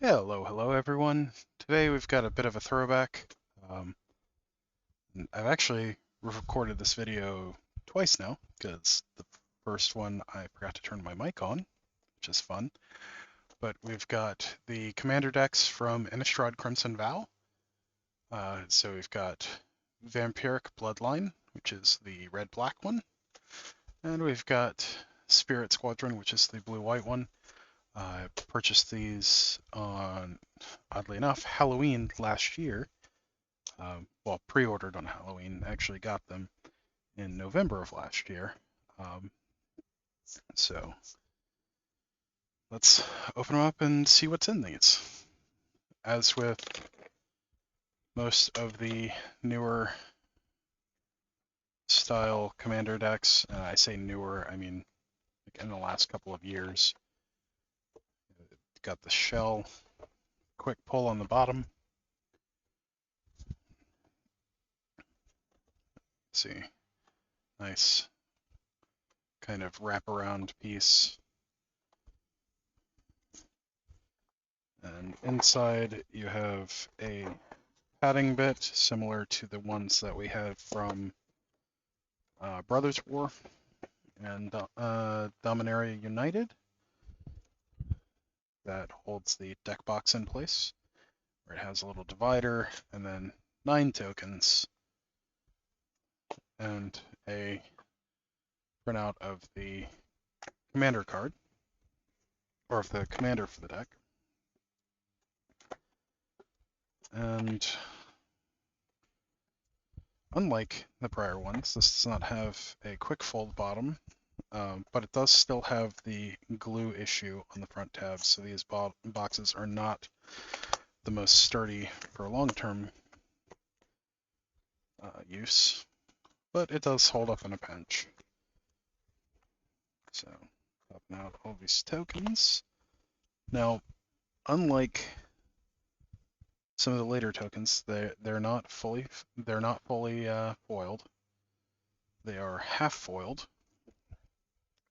Hello everyone. Today we've got a bit of a throwback. Um, I've actually recorded this video twice now because the first one I forgot to turn my mic on, which is fun. But we've got the commander decks from Innistrad Crimson Vow. So we've got Vampiric Bloodline, which is the red-black one, and we've got Spirit Squadron, which is the blue-white one. I purchased these on, oddly enough, Halloween last year. Well, pre-ordered on Halloween, actually got them in November of last year. Um, so let's open them up and see what's in these. As with most of the newer style commander decks, I say newer, I mean like in the last couple of years, got the shell, quick pull on the bottom. Let's see, nice kind of wraparound piece. And inside you have a padding bit similar to the ones that we have from Brothers War and Dominaria United that holds the deck box in place, where it has a little divider and then 9 tokens and a printout of the commander card, or of the commander for the deck. And unlike the prior ones, this does not have a quick fold bottom, but it does still have the glue issue on the front tabs, so these boxes are not the most sturdy for long-term use, but it does hold up in a pinch. So, popping out all these tokens. Now, unlike some of the later tokens, they're not fully foiled. They are half foiled,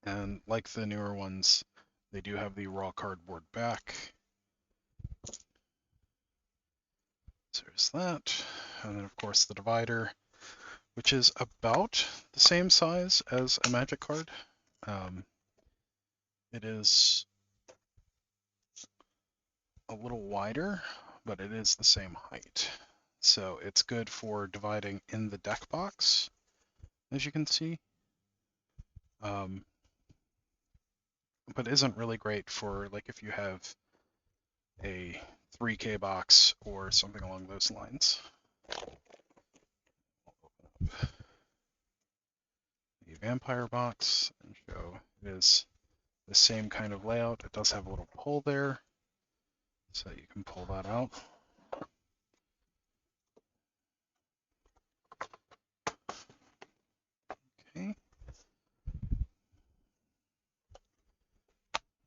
and like the newer ones, they do have the raw cardboard back. So there's that, and then of course the divider, which is about the same size as a Magic card. It is a little wider, but it is the same height. So it's good for dividing in the deck box, as you can see. But isn't really great for like if you have a 3K box or something along those lines. The vampire box and show it is the same kind of layout. It does have a little pull there, so you can pull that out. Okay.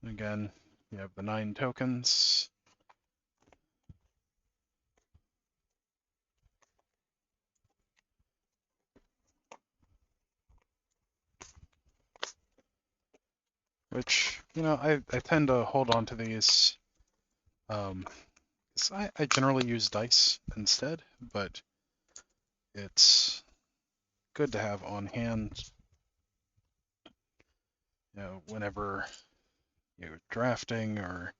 Again, you have the 9 tokens. Which, you know, I tend to hold on to these. I generally use dice instead, but it's good to have on hand, you know, whenever you're drafting or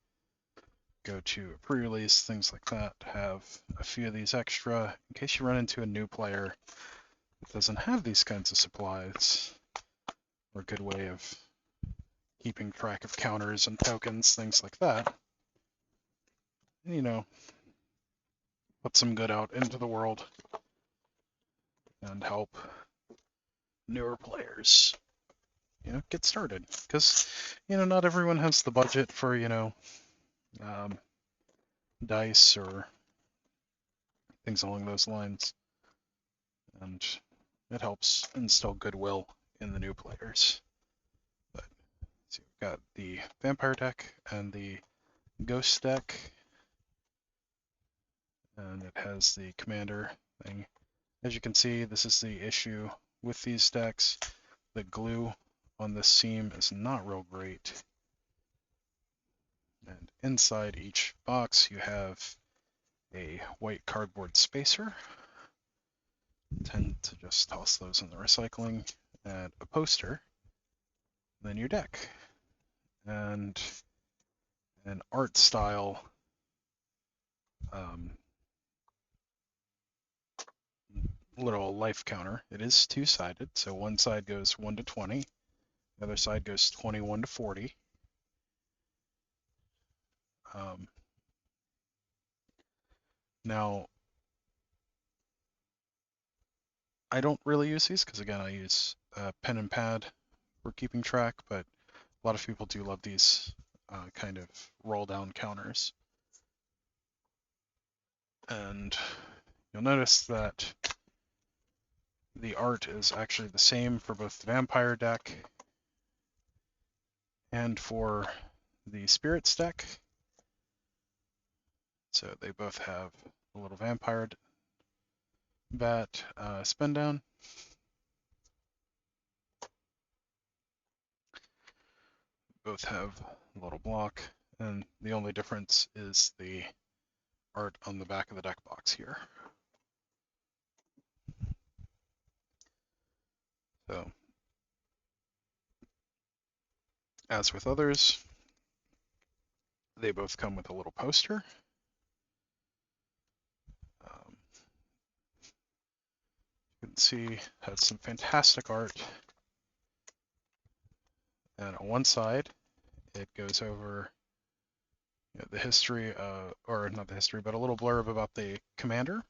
go to a pre-release, things like that, have a few of these extra in case you run into a new player that doesn't have these kinds of supplies, or a good way of keeping track of counters and tokens, things like that. You know, put some good out into the world and help newer players, you know, get started. Because, you know, not everyone has the budget for, you know, dice or things along those lines. And it helps instill goodwill in the new players. But so we've got the vampire deck and the ghost deck, and it has the commander thing. As you can see, this is the issue with these decks. The glue on this seam is not real great. And inside each box you have a white cardboard spacer. Tend to just toss those in the recycling, and a poster, then your deck, and an art style little life counter. It is two-sided, so one side goes 1 to 20, the other side goes 21 to 40. Now, I don't really use these because, again, I use pen and pad for keeping track, but a lot of people do love these kind of roll-down counters. And you'll notice that the art is actually the same for both the vampire deck and for the spirits deck. So they both have a little vampire bat spin down. Both have a little block, and the only difference is the art on the back of the deck box here. So, as with others, they both come with a little poster. You can see has some fantastic art. And on one side, it goes over the history, or not the history, but a little blurb about the commander.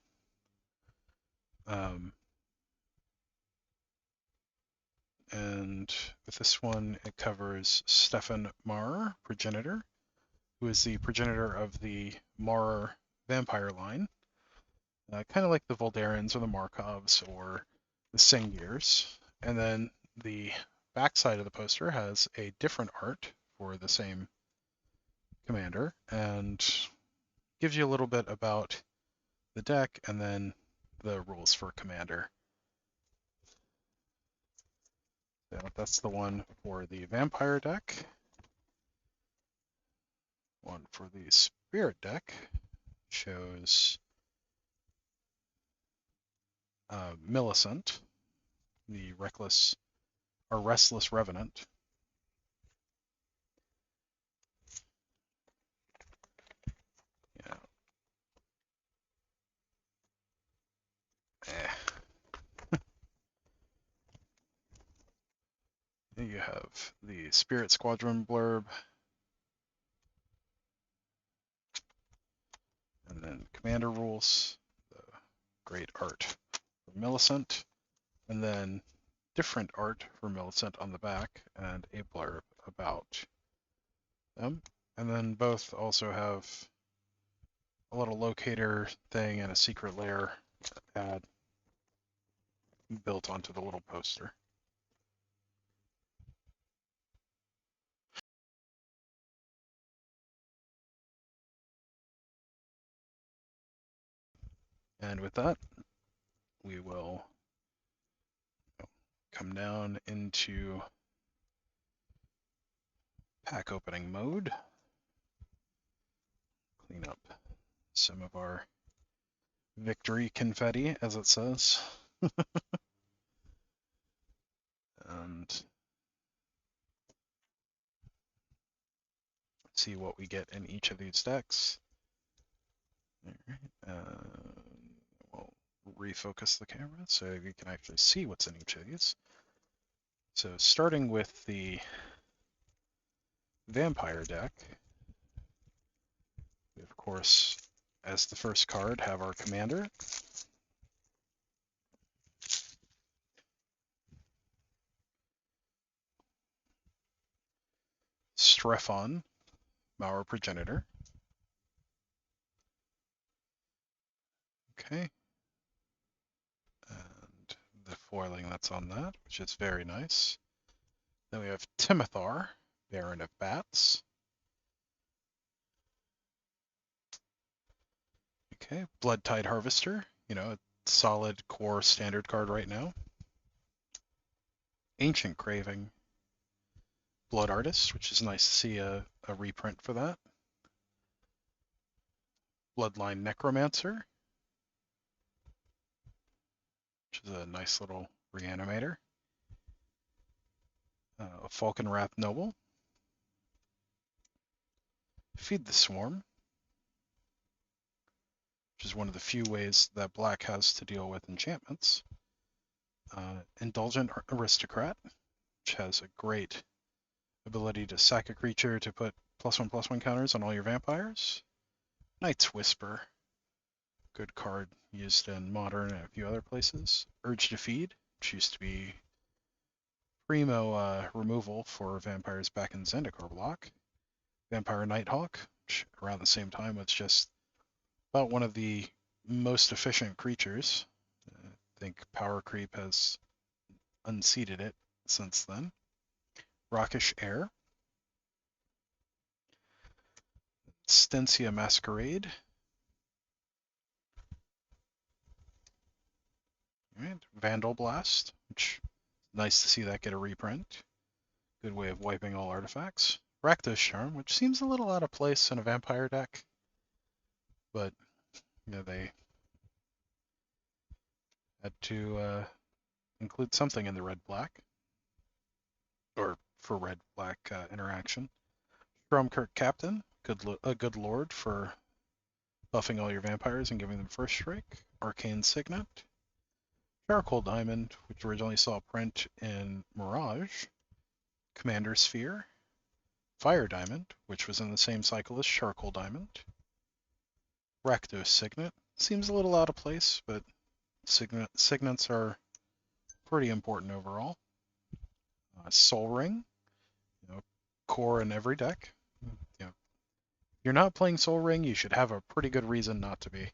And with this one, it covers Stefan Maurer, progenitor, who is the progenitor of the Maurer vampire line, kind of like the Voldarans or the Markovs or the Sengirs. And then the backside of the poster has a different art for the same commander and gives you a little bit about the deck and then the rules for commander. So that's the one for the vampire deck. One for the spirit deck shows Millicent, the restless revenant. Yeah. You have the Spirit Squadron blurb, and then commander rules, the great art for Millicent, and then different art for Millicent on the back, and a blurb about them. And then both also have a little locator thing and a secret lair ad built onto the little poster. And with that, we will come down into pack opening mode, clean up some of our victory confetti, as it says, and see what we get in each of these decks. We'll refocus the camera so you can actually see what's in each of these. So starting with the vampire deck, we of course, as the first card, have our commander. Strefon, Maurer progenitor. Okay. And the foiling that's on that, which is very nice. Then we have Timothar, Baron of Bats. Okay, Bloodtide Harvester, a solid core standard card right now. Ancient Craving, Blood Artist, which is nice to see a reprint for that. Bloodline Necromancer, which is a nice little reanimator. Falcon Wrath Noble. Feed the Swarm, which is one of the few ways that black has to deal with enchantments. Indulgent Aristocrat, which has a great ability to sack a creature to put +1/+1 counters on all your vampires. Night's Whisper, good card used in Modern and a few other places. Urge to Feed, which used to be primo removal for vampires back in Zendikar block. Vampire Nighthawk, which around the same time was just about one of the most efficient creatures. I think power creep has unseated it since then. Rockish Air. Stensia Masquerade. Right. Vandal Blast, which nice to see that get a reprint. Good way of wiping all artifacts. Rakdos Charm, which seems a little out of place in a vampire deck, but they had to include something in the red-black, or for red-black interaction. Stromkirk Captain, a good lord for buffing all your vampires and giving them first strike. Arcane Signet. Charcoal Diamond, which originally saw print in Mirage. Commander Sphere. Fire Diamond, which was in the same cycle as Charcoal Diamond. Rakdos Signet. Seems a little out of place, but signets are pretty important overall. Soul Ring, core in every deck. If you're not playing Soul Ring, you should have a pretty good reason not to be.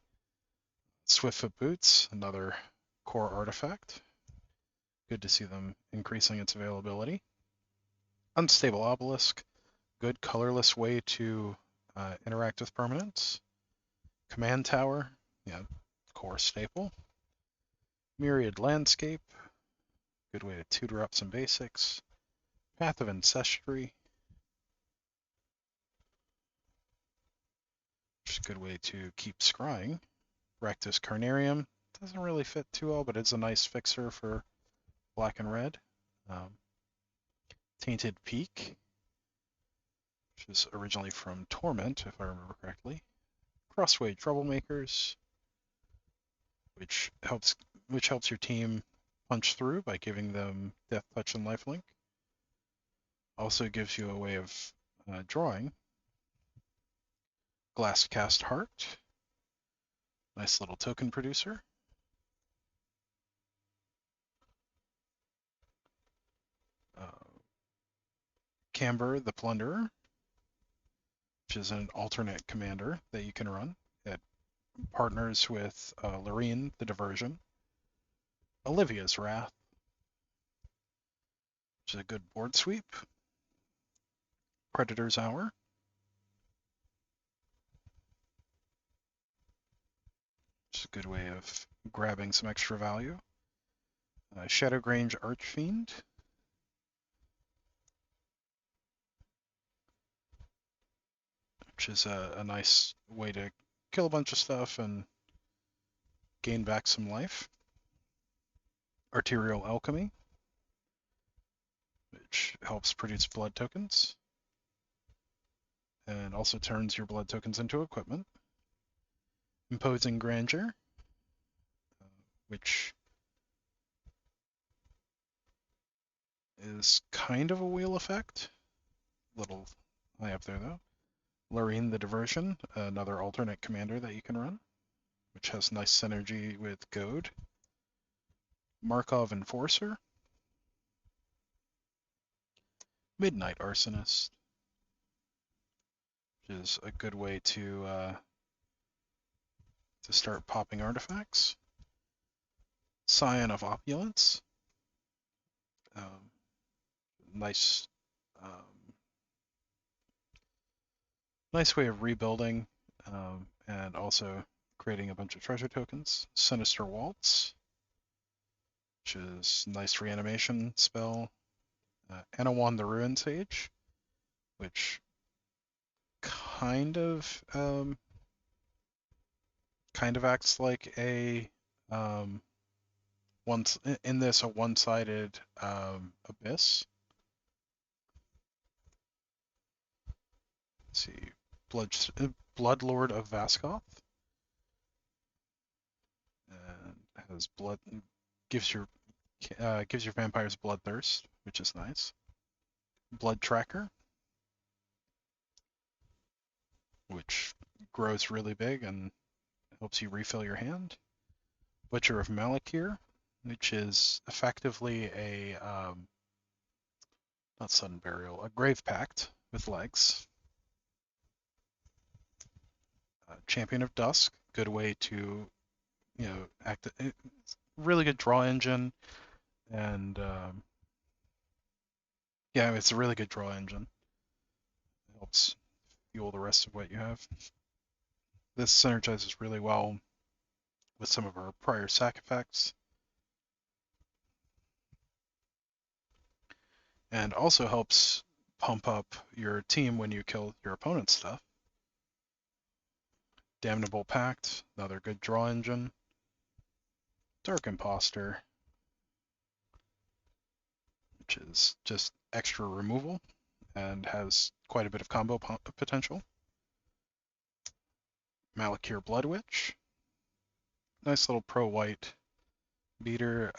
Swiftfoot Boots, another core artifact. Good to see them increasing its availability. Unstable Obelisk, good colorless way to interact with permanents. Command Tower, core staple. Myriad Landscape, good way to tutor up some basics. Path of Ancestry, which is a good way to keep scrying. Rectus Carnarium, doesn't really fit too well, but it's a nice fixer for black and red. Tainted Peak, which is originally from Torment, if I remember correctly. Crossway Troublemakers, which helps your team punch through by giving them Death Touch and Lifelink. Also gives you a way of drawing. Glasscast Heart, nice little token producer. Camber the Plunderer, which is an alternate commander that you can run. It partners with Loreen the Diversion. Olivia's Wrath, which is a good board sweep. Predator's Hour, which is a good way of grabbing some extra value. Shadowgrange Archfiend, which is a nice way to kill a bunch of stuff and gain back some life. Arterial Alchemy, which helps produce blood tokens and also turns your blood tokens into equipment. Imposing Grandeur, which is kind of a wheel effect. Little high up there though. Loreen the Diversion, another alternate commander that you can run, which has nice synergy with Goad. Markov Enforcer. Midnight Arsonist, which is a good way to start popping artifacts. Scion of Opulence. Nice way of rebuilding and also creating a bunch of treasure tokens. Sinister Waltz, which is nice reanimation spell. Anawan the Ruin Sage, which kind of kind of acts like a a one-sided abyss. Let's see, Bloodlord of Vaskoth, and has blood gives your vampires bloodthirst, which is nice. Blood Tracker, which grows really big and helps you refill your hand. Butcher of Malakir, which is effectively a not sudden burial, a grave pact with legs. Champion of Dusk, good way to act. Really good draw engine, and yeah, it's a really good draw engine. It helps fuel the rest of what you have. This synergizes really well with some of our prior sack effects, and also helps pump up your team when you kill your opponent's stuff. Damnable Pact, another good draw engine. Dark Imposter, which is just extra removal and has quite a bit of combo potential. Malakir Blood Witch, nice little pro-white beater.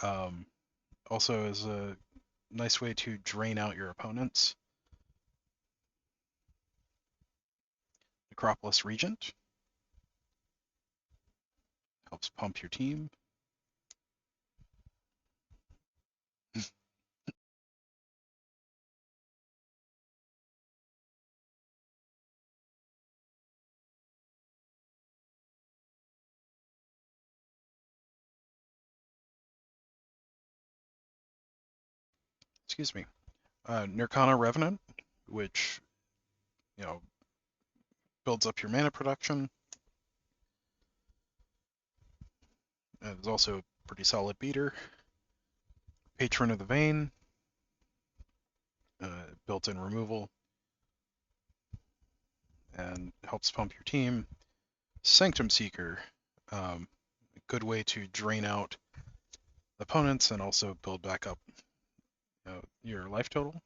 Also is a nice way to drain out your opponents. Necropolis Regent, helps pump your team. Excuse me. Nirkana Revenant, which builds up your mana production. And is also a pretty solid beater. Patron of the Vein, built-in removal, and helps pump your team. Sanctum Seeker, a good way to drain out opponents and also build back up your life total.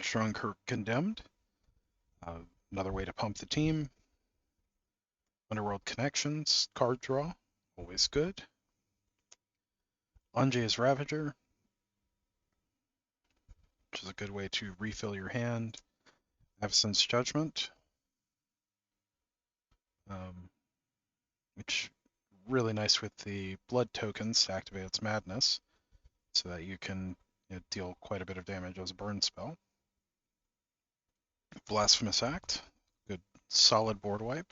Strong Condemned, another way to pump the team. Underworld Connections, card draw, always good. Anje's Ravager, which is a good way to refill your hand. Avacyn's Judgment, which really nice with the blood tokens to activate its madness, so that you can deal quite a bit of damage as a burn spell. Blasphemous Act, good solid board wipe.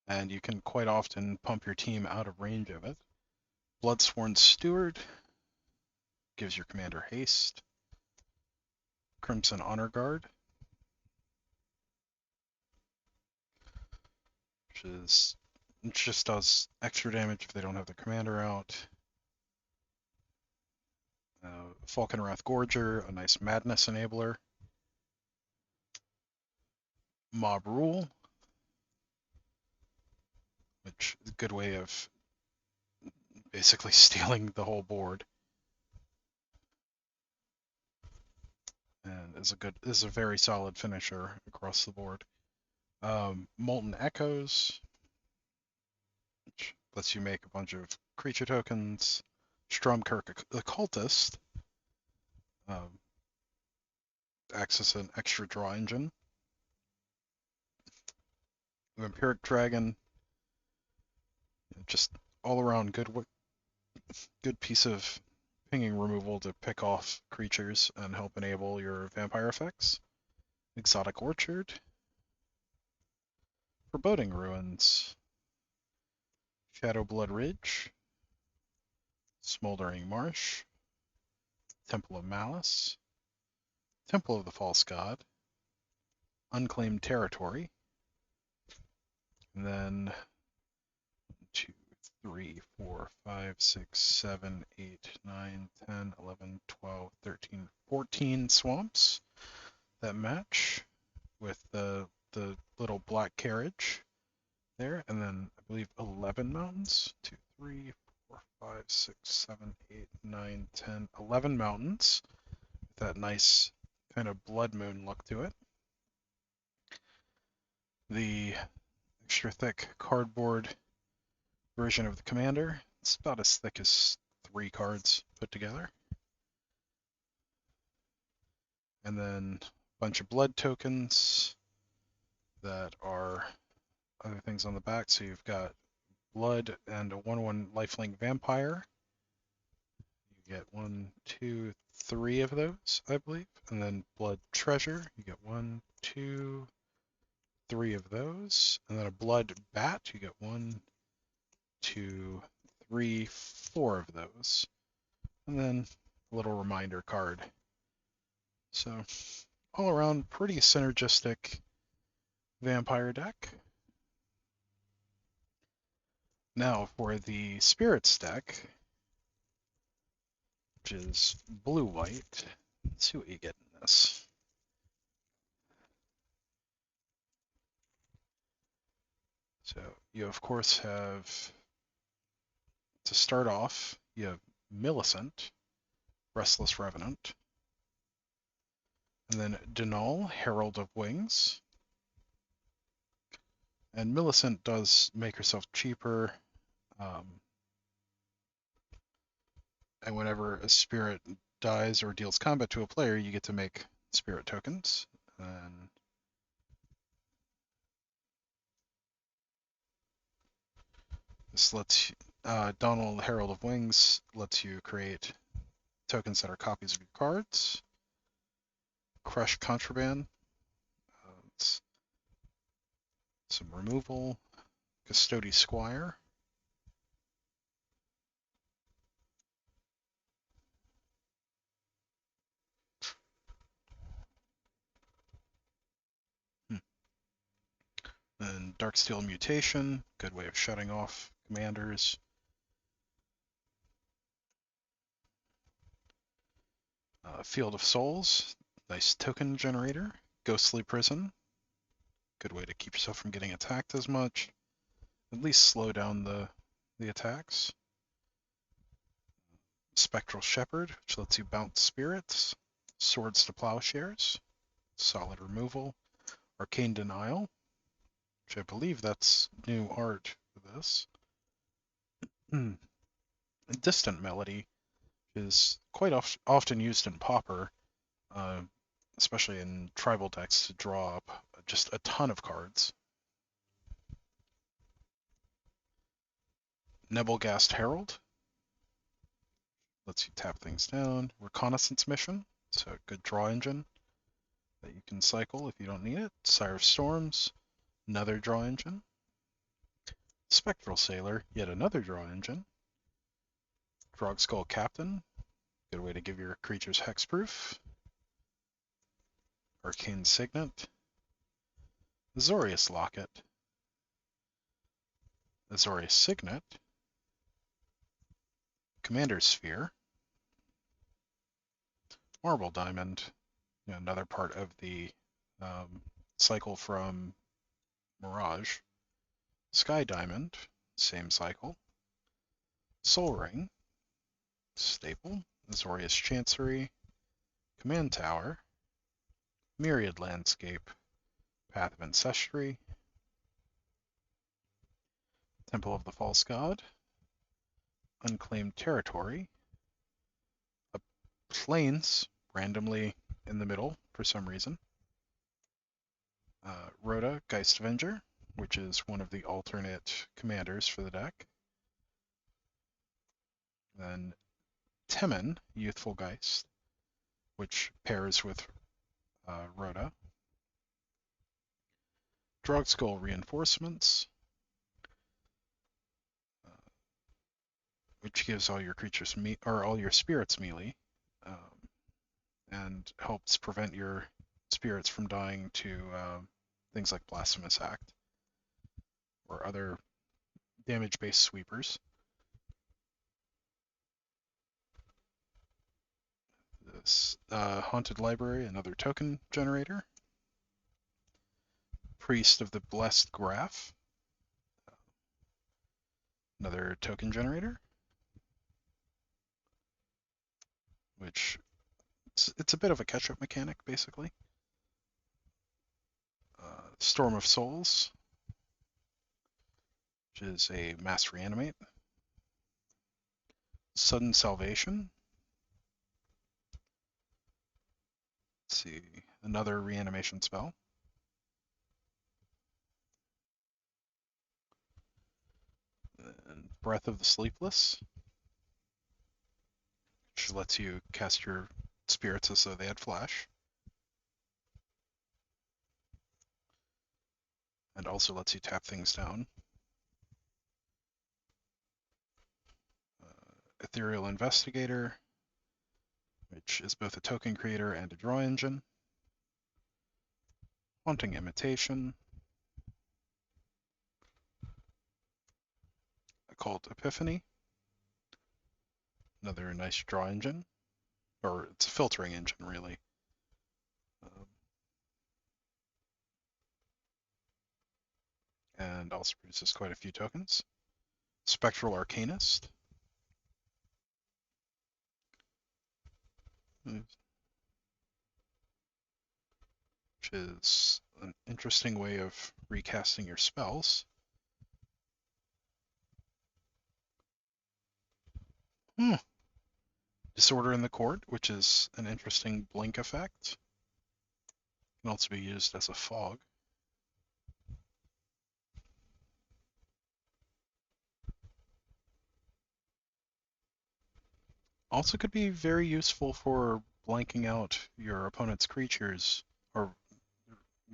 And you can quite often pump your team out of range of it. Bloodsworn Steward, gives your commander haste. Crimson Honor Guard, which just does extra damage if they don't have their commander out. Falkenrath Gorger, a nice madness enabler. Mob Rule, which is a good way of basically stealing the whole board. And is a very solid finisher across the board. Molten Echoes, which lets you make a bunch of creature tokens. Stromkirk Occultist, acts as an extra draw engine. Vampiric Dragon, just all around good piece of pinging removal to pick off creatures and help enable your vampire effects. Exotic Orchard, Foreboding Ruins, Shadowblood Ridge, Smoldering Marsh, Temple of Malice, Temple of the False God, Unclaimed Territory, and then 2, 3, 4, 5, 6, 7, 8, 9, 10, 11, 12, 13, 14 swamps that match with the the little black carriage there, and then I believe 11 mountains. 2, 3, 4, 5, 6, 7, 8, 9, 10, 11 mountains with that nice kind of blood moon look to it. The extra thick cardboard version of the commander, it's about as thick as 3 cards put together. And then a bunch of blood tokens that are other things on the back. So you've got blood and a 1/1 lifelink vampire. You get 1, 2, 3 of those, I believe. And then blood treasure. You get 1, 2, 3 of those. And then a blood bat. You get 1, 2, 3, 4 of those. And then a little reminder card. So all around pretty synergistic vampire deck. Now for the spirits deck, which is blue-white. Let's see what you get in this. So you of course have, to start off, you have Millicent, Restless Revenant, and then Denal, Herald of Wings. And Millicent does make herself cheaper, and whenever a spirit dies or deals combat to a player, you get to make spirit tokens. And this lets Donald, Herald of Wings lets you create tokens that are copies of your cards. Crush Contraband, it's some removal. Custody Squire. And Darksteel Mutation, good way of shutting off commanders. Field of Souls, nice token generator. Ghostly Prison, good way to keep yourself from getting attacked as much. At least slow down the attacks. Spectral Shepherd, which lets you bounce spirits. Swords to Plowshares, solid removal. Arcane Denial, which I believe that's new art for this. Distant Melody is quite often used in Pauper, especially in tribal decks, to draw up just a ton of cards. Nebelgast Herald lets you tap things down. Reconnaissance Mission, so a good draw engine that you can cycle if you don't need it. Sire of Storms, another draw engine. Spectral Sailor, yet another draw engine. Drogskull Captain, good way to give your creatures hexproof. Arcane Signet. Azorius Locket. Azorius Signet. Commander's Sphere. Marble Diamond, another part of the cycle from Mirage. Sky Diamond, same cycle. Soul Ring, staple. Azorius Chancery. Command Tower. Myriad Landscape. Path of Ancestry. Temple of the False God. Unclaimed Territory. Plains, randomly in the middle for some reason. Rhoda, Geist Avenger, which is one of the alternate commanders for the deck. Then Temin, Youthful Geist, which pairs with Rhoda. Drogskull Reinforcements, which gives all your creatures all your spirits melee, and helps prevent your spirits from dying to things like Blasphemous Act or other damage-based sweepers. This Haunted Library, another token generator. Priest of the Blessed Graph, another token generator, which it's a bit of a catch-up mechanic, basically. Storm of Souls, which is a mass reanimate. Sudden Salvation. Let's see, another reanimation spell. And Breath of the Sleepless, which lets you cast your spirits as though they had flash. And also lets you tap things down. Ethereal Investigator, which is both a token creator and a draw engine. Haunting Imitation. Occult Epiphany. Another nice draw engine. Or it's a filtering engine, really. And also produces quite a few tokens. Spectral Arcanist. Which is an interesting way of recasting your spells. Disorder in the Court, which is an interesting blink effect. Can also be used as a fog. Also could be very useful for blanking out your opponent's creatures, or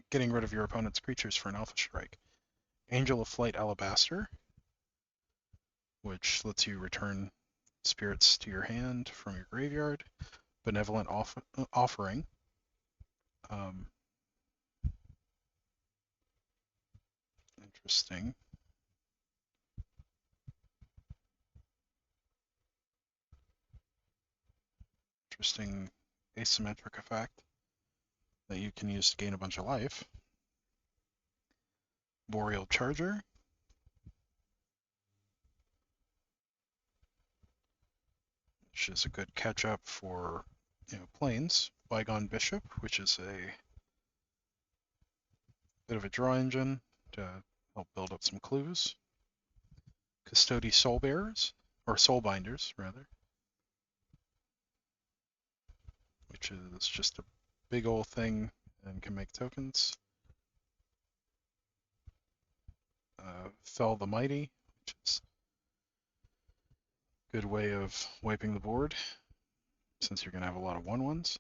getting rid of your opponent's creatures for an Alpha Strike. Angel of Flight Alabaster, which lets you return spirits to your hand from your graveyard. Benevolent Offering. Interesting. Interesting asymmetric effect that you can use to gain a bunch of life. Boreal Charger. Which is a good catch-up for, planes. Bygone Bishop, which is a bit of a draw engine to help build up some clues. Custody Soulbearers, or Soulbinders, rather. Which is just a big old thing and can make tokens. Fell the Mighty, which is a good way of wiping the board, since you're going to have a lot of 1/1s.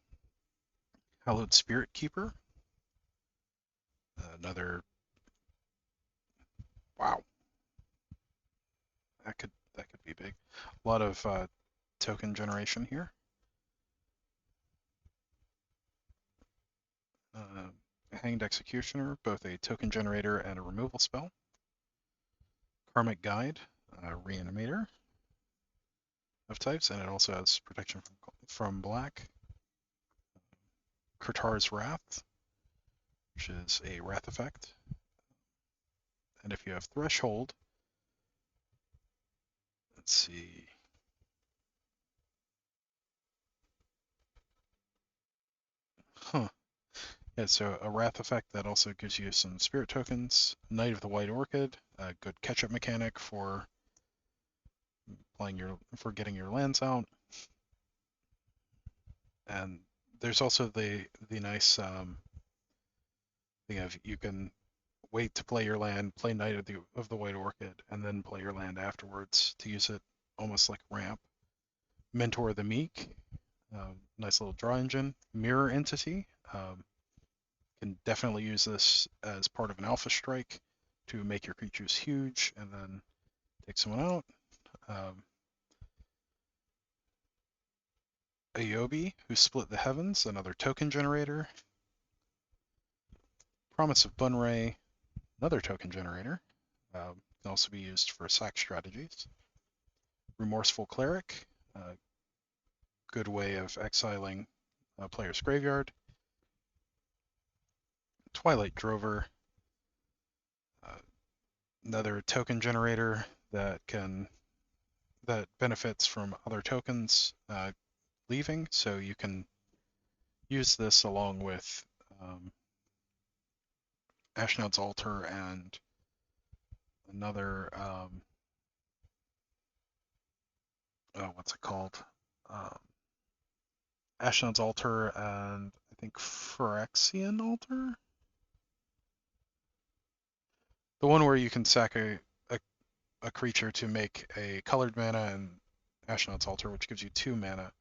Hallowed Spirit Keeper. Another... Wow. That could be big. A lot of token generation here. Hanged Executioner, both a token generator and a removal spell. Karmic Guide, Reanimator of types, and it also has protection from black. Kurtar's Wrath, which is a wrath effect. And if you have Threshold, let's see. Yeah, so a wrath effect that also gives you some spirit tokens. Knight of the White Orchid, a good catch-up mechanic for getting your lands out. And there's also the nice thing of you can wait to play your land, play Knight of the White Orchid, and then play your land afterwards to use it almost like ramp. Mentor the Meek, nice little draw engine. Mirror Entity, can definitely use this as part of an Alpha Strike to make your creatures huge and then take someone out. Ayobi, who split the heavens, another token generator. Promise of Bunray, another token generator. Can also be used for sack strategies. Remorseful Cleric, good way of exiling a player's graveyard. Twilight Drover, another token generator that benefits from other tokens leaving, so you can use this along with Ashnod's Altar and another what's it called? Ashnod's Altar and I think Phyrexian Altar? The one where you can sack a creature to make a colored mana, and Ashnod's Altar, which gives you 2 mana,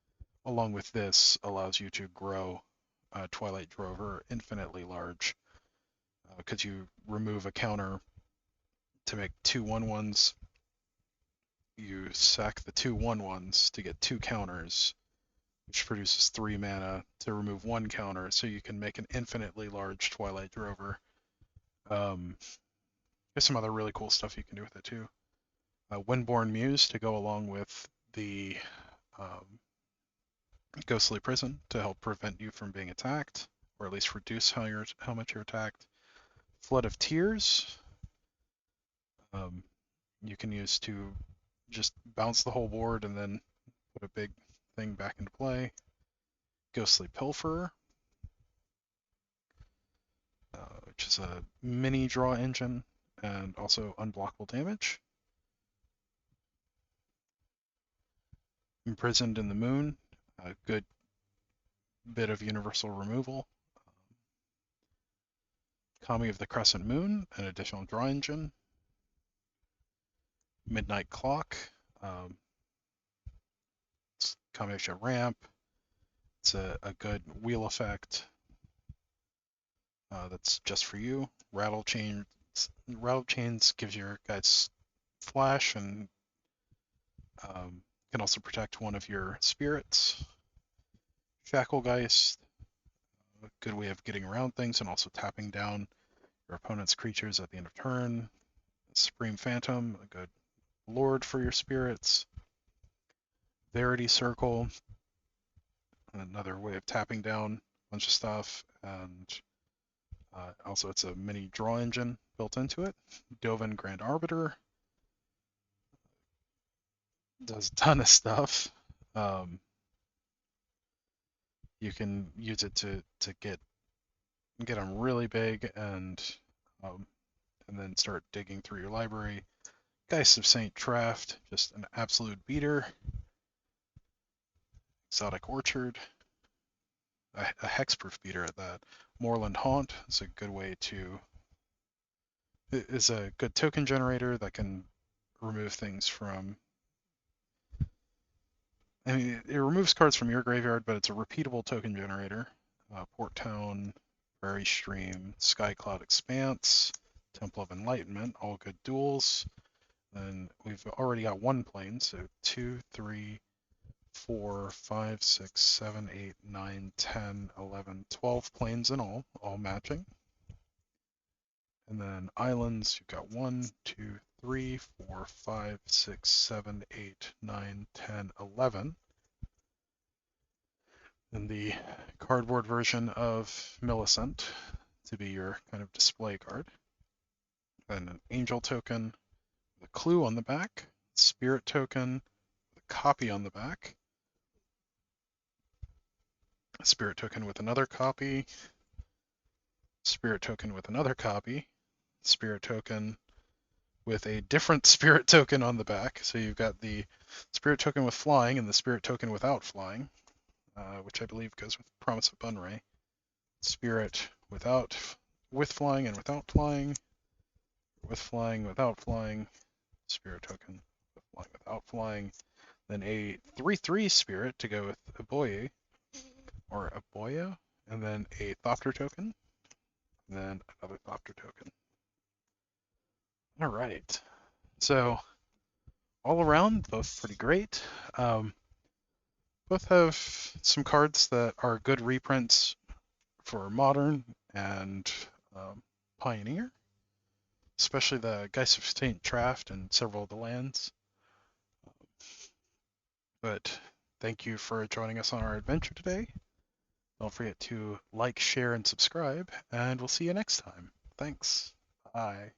along with this, allows you to grow Twilight Drover infinitely large, because you remove a counter to make 2 1/1s. You sack the 2 1/1s to get 2 counters, which produces 3 mana to remove 1 counter, so you can make an infinitely large Twilight Drover. There's some other really cool stuff you can do with it too. Windborn Muse to go along with the Ghostly Prison to help prevent you from being attacked, or at least reduce how much you're attacked. Flood of Tears you can use to just bounce the whole board and then put a big thing back into play. Ghostly Pilferer, which is a mini draw engine and also unblockable damage. Imprisoned in the Moon, a good bit of universal removal. Kami of the Crescent Moon, an additional draw engine. Midnight Clock, it's a combination of ramp. It's a good wheel effect that's just for you. Rattle Chains gives your guys flash and can also protect one of your spirits. Shacklegeist, a good way of getting around things and also tapping down your opponent's creatures at the end of turn. Supreme Phantom, a good lord for your spirits. Verity Circle, another way of tapping down a bunch of stuff, and also it's a mini draw engine built into it. Dovin Grand Arbiter does a ton of stuff. You can use it to get them really big and then start digging through your library. Geist of St. Traft, just an absolute beater. Exotic Orchard, a hexproof beater at that. Moorland Haunt is a good way to is a good token generator that can remove things from. I mean, it removes cards from your graveyard, but it's a repeatable token generator. Port Town, Prairie Stream, Skycloud Expanse, Temple of Enlightenment, all good duels. And we've already got 1 plane, so 2, 3, 4, 5, 6, 7, 8, 9, 10, 11, 12 planes in all matching. And then islands, you've got 1, 2, 3, 4, 5, 6, 7, 8, 9, 10, 11. And the cardboard version of Millicent to be your kind of display card. Then an angel token with a clue on the back, spirit token with a copy on the back, a spirit token with another copy, spirit token with another copy, spirit token with a different spirit token on the back. So you've got the spirit token with flying and the spirit token without flying, which I believe goes with Promise of Bunray. Spirit with flying and without flying, with flying, without flying, spirit token with flying, without flying, then a 3/3 spirit to go with Aboye, or Aboya, and then a Thopter token, and then another Thopter token. All right, so all around, both pretty great. Both have some cards that are good reprints for Modern and Pioneer, especially the Geist of St. Traft and several of the lands. But thank you for joining us on our adventure today. Don't forget to like, share, and subscribe, and we'll see you next time. Thanks. Bye.